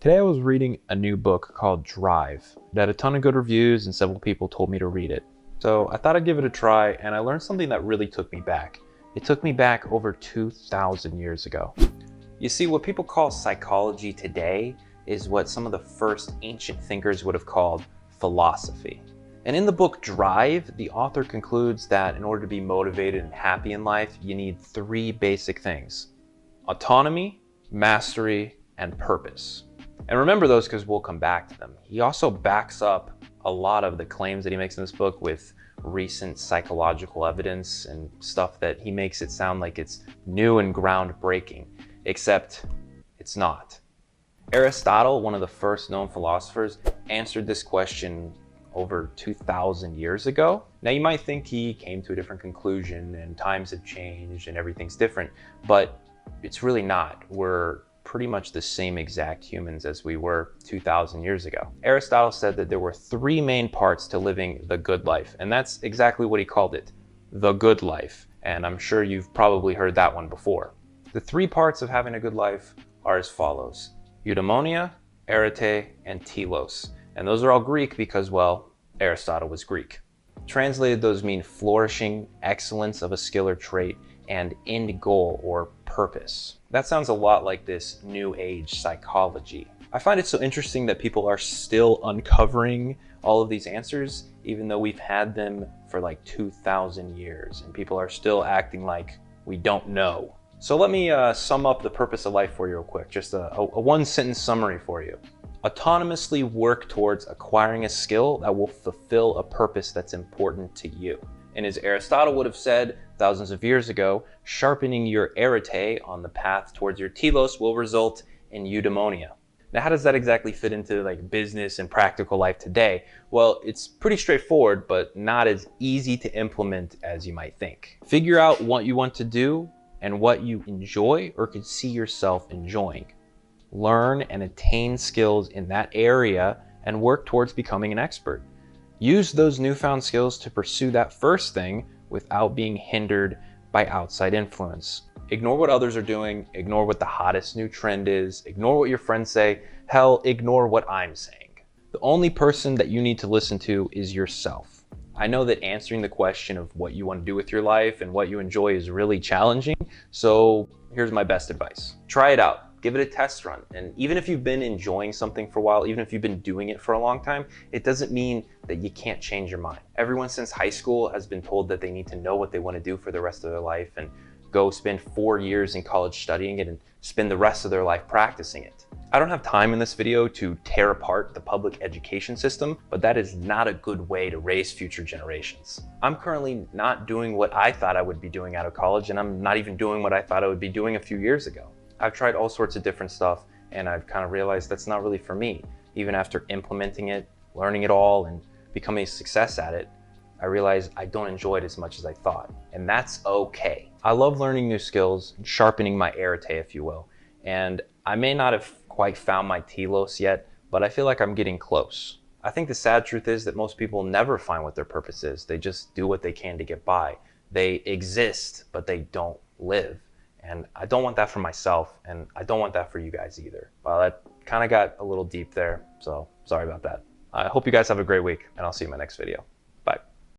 Today I was reading a new book called Drive. It had a ton of good reviews and several people told me to read it. So I thought I'd give it a try, and I learned something that really took me back. It took me back over 2,000 years ago. You see, what people call psychology today is what some of the first ancient thinkers would have called philosophy. And in the book Drive, the author concludes that in order to be motivated and happy in life, you need three basic things: autonomy, mastery, and purpose. And remember those because we'll come back to them. He also backs up a lot of the claims that he makes in this book with recent psychological evidence and stuff that he makes it sound like it's new and groundbreaking, except it's not. Aristotle, one of the first known philosophers, answered this question over 2,000 years ago. Now you might think he came to a different conclusion and times have changed and everything's different, but it's really not. We're pretty much the same exact humans as we were 2,000 years ago. Aristotle said that there were three main parts to living the good life, and that's exactly what he called it, the good life. And I'm sure you've probably heard that one before. The three parts of having a good life are as follows: eudaimonia, arete, and telos. And those are all Greek because, well, Aristotle was Greek. Translated, those mean flourishing, excellence of a skill or trait, and end goal or purpose. That sounds a lot like this new age psychology. I find it so interesting that people are still uncovering all of these answers, even though we've had them for like 2,000 years, and people are still acting like we don't know. So let me sum up the purpose of life for you real quick. Just a one-sentence summary for you. Autonomously work towards acquiring a skill that will fulfill a purpose that's important to you. And as Aristotle would have said thousands of years ago, sharpening your arete on the path towards your telos will result in eudaimonia. Now, how does that exactly fit into like business and practical life today? Well, it's pretty straightforward, but not as easy to implement as you might think. Figure out what you want to do and what you enjoy or could see yourself enjoying. Learn and attain skills in that area and work towards becoming an expert. Use those newfound skills to pursue that first thing without being hindered by outside influence. Ignore what others are doing, ignore what the hottest new trend is, ignore what your friends say, hell, ignore what I'm saying. The only person that you need to listen to is yourself. I know that answering the question of what you want to do with your life and what you enjoy is really challenging, so here's my best advice. Try it out. Give it a test run. And even if you've been enjoying something for a while, even if you've been doing it for a long time, it doesn't mean that you can't change your mind. Everyone since high school has been told that they need to know what they want to do for the rest of their life and go spend 4 years in college studying it and spend the rest of their life practicing it. I don't have time in this video to tear apart the public education system, but that is not a good way to raise future generations. I'm currently not doing what I thought I would be doing out of college, and I'm not even doing what I thought I would be doing a few years ago. I've tried all sorts of different stuff, and I've kind of realized that's not really for me. Even after implementing it, learning it all, and becoming a success at it, I realized I don't enjoy it as much as I thought, and that's okay. I love learning new skills, sharpening my arete, if you will, and I may not have quite found my telos yet, but I feel like I'm getting close. I think the sad truth is that most people never find what their purpose is. They just do what they can to get by. They exist, but they don't live. And I don't want that for myself, and I don't want that for you guys either. Well, that kind of got a little deep there, so sorry about that. I hope you guys have a great week, and I'll see you in my next video.